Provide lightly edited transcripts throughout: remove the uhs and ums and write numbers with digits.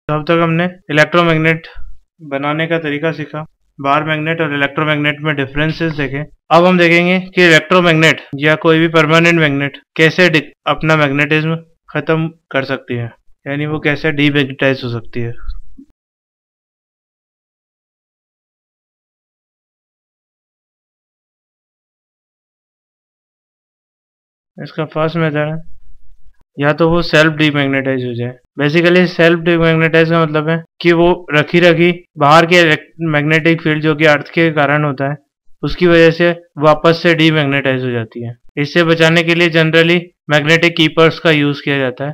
तो अब तक हमने इलेक्ट्रोमैग्नेट बनाने का तरीका सीखा, बार मैग्नेट और इलेक्ट्रोमैग्नेट में डिफरेंसेस देखे। अब हम देखेंगे कि इलेक्ट्रोमैग्नेट या कोई भी परमानेंट मैग्नेट कैसे अपना मैग्नेटिज्म खत्म कर सकती है, यानी वो कैसे डीमैग्नेटाइज हो सकती है। इसका फर्स्ट मेथड है या तो वो सेल्फ डीमैग्नेटाइज हो जाए। बेसिकली सेल्फ डीमैग्नेटाइज का मतलब है कि वो रखी रखी बाहर के मैग्नेटिक फील्ड जो कि अर्थ के कारण होता है उसकी वजह से वापस से डीमैग्नेटाइज हो जाती है। इससे बचाने के लिए जनरली मैग्नेटिक कीपर्स का यूज किया जाता है।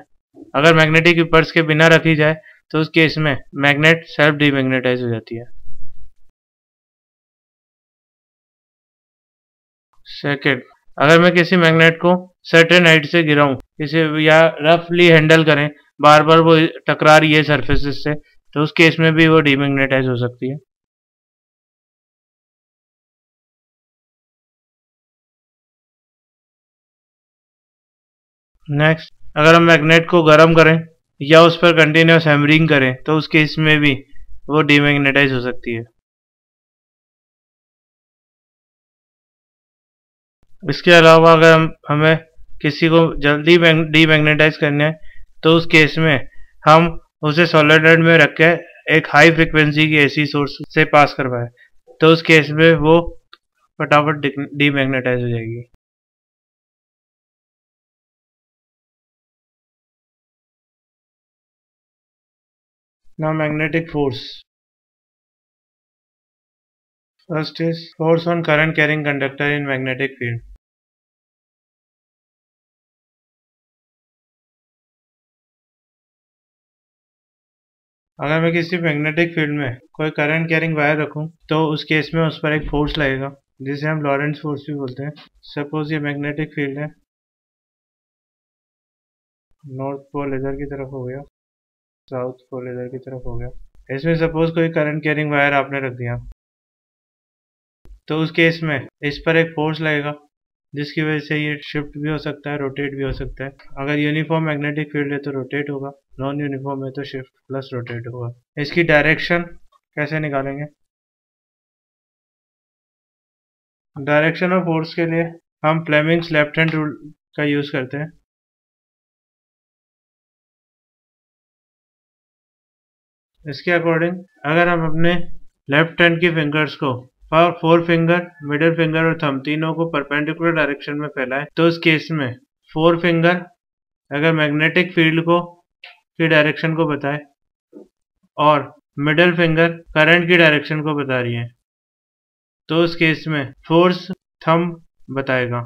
अगर मैग्नेटिक कीपर्स के बिना रखी जाए तो उस केस में मैग्नेट सेल्फ डीमैग्नेटाइज हो जाती है। सेकेंड, अगर मैं किसी मैग्नेट को सर्टेन हाइट से गिराऊं इसे या रफली हैंडल करें, बार बार वो टकरा रही है सरफेसेस से, तो उस केस में भी वो डीमैग्नेटाइज हो सकती है। नेक्स्ट, अगर हम मैग्नेट को गर्म करें या उस पर कंटिन्यूस हैमरिंग करें तो उस केस में भी वो डीमैग्नेटाइज हो सकती है। इसके अलावा अगर हमें किसी को जल्दी डीमैग्नेटाइज करना है तो उस केस में हम उसे सॉलिनॉइड में रख के एक हाई फ्रिक्वेंसी की एसी सोर्स से पास करवाए तो उस केस में वो फटाफट डीमैग्नेटाइज हो जाएगी। Now magnetic force. First is force on current carrying conductor in magnetic field. अगर मैं किसी मैग्नेटिक फील्ड में कोई करंट कैरिंग वायर रखूं तो उस केस में उस पर एक फोर्स लगेगा जिसे हम लॉरेंट्ज फोर्स भी बोलते हैं। सपोज ये मैग्नेटिक फील्ड है, नॉर्थ पोल इधर की तरफ हो गया, साउथ पोल इधर की तरफ हो गया। इसमें सपोज कोई करंट कैरिंग वायर आपने रख दिया तो उस केस में इस पर एक फोर्स लगेगा जिसकी वजह से ये शिफ्ट भी हो सकता है, रोटेट भी हो सकता है। अगर यूनिफॉर्म मैग्नेटिक फील्ड है तो रोटेट होगा, नॉन यूनिफॉर्म है तो शिफ्ट प्लस रोटेट होगा। इसकी डायरेक्शन कैसे निकालेंगे? डायरेक्शन ऑफ फोर्स के लिए हम फ्लेमिंग्स लेफ्ट हैंड रूल का यूज करते हैं। इसके अकॉर्डिंग अगर हम अपने लेफ्ट हैंड की फिंगर्स को फोर फिंगर, मिडिल फिंगर और थंब तीनों को परपेंडिकुलर डायरेक्शन में फैलाएं तो इस केस में फोर फिंगर अगर मैग्नेटिक फील्ड को की डायरेक्शन को बताए और मिडिल फिंगर करंट की डायरेक्शन को बता रही है तो उस केस में फोर्स थंब बताएगा।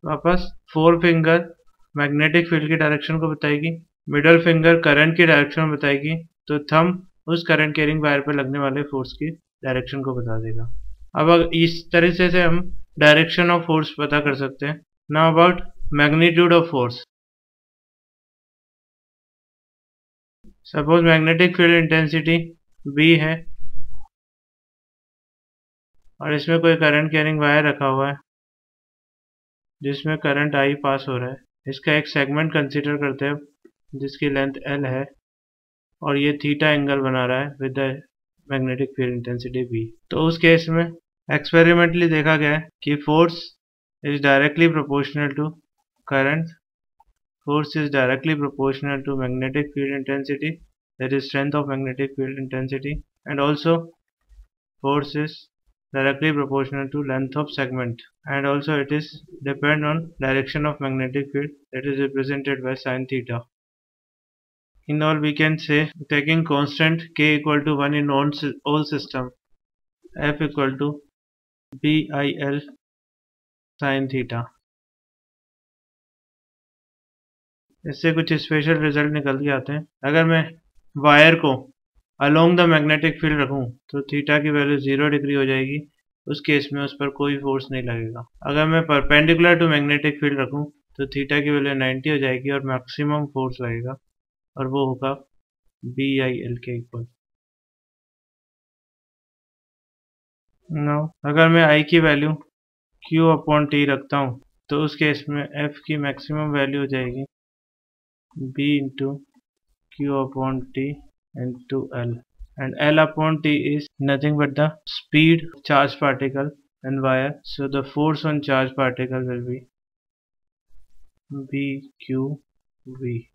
वापस फोर फिंगर मैग्नेटिक फील्ड की डायरेक्शन को बताएगी, मिडल फिंगर करंट की डायरेक्शन बताएगी, तो थंब उस करंट कैरिंग वायर पर लगने वाले फोर्स की डायरेक्शन को बता देगा। अब इस तरीके से हम डायरेक्शन ऑफ फोर्स पता कर सकते हैं। Now about magnitude of force. Suppose magnetic field intensity B है और इसमें कोई करंट कैरिंग वायर रखा हुआ है जिसमें करंट I पास हो रहा है। इसका एक सेगमेंट कंसीडर करते हैं जिसकी लेंथ L है और ये थीटा एंगल बना रहा है with the magnetic field intensity B। तो उस केस में एक्सपेरिमेंटली देखा गया है कि force is directly proportional to current, force is directly proportional to magnetic field intensity, that is strength of magnetic field intensity, and also force is directly proportional to length of segment, and also it is depend on direction of magnetic field, that is represented by sin theta. In all we can say, taking constant k equal to 1 in all system, f equal to BIL sin theta. इससे कुछ special result निकल के आते हैं। अगर मैं wire को along the magnetic field रखूं तो थीटा की वैल्यू 0 डिग्री हो जाएगी, उस केस में उस पर कोई फोर्स नहीं लगेगा। अगर मैं परपेंडिकुलर टू मैग्नेटिक फील्ड रखूं तो थीटा की वैल्यू 90 हो जाएगी और मैक्सिमम फोर्स लगेगा और वो होगा BIL के इक्वल। नाउ अगर मैं I की वैल्यू Q/T रखता हूं तो उस केस में F की मैक्सिमम वैल्यू हो जाएगी B into Q upon T into L, and L upon T is nothing but the speed of charged particle and wire. So the force on charged particle will be BQV.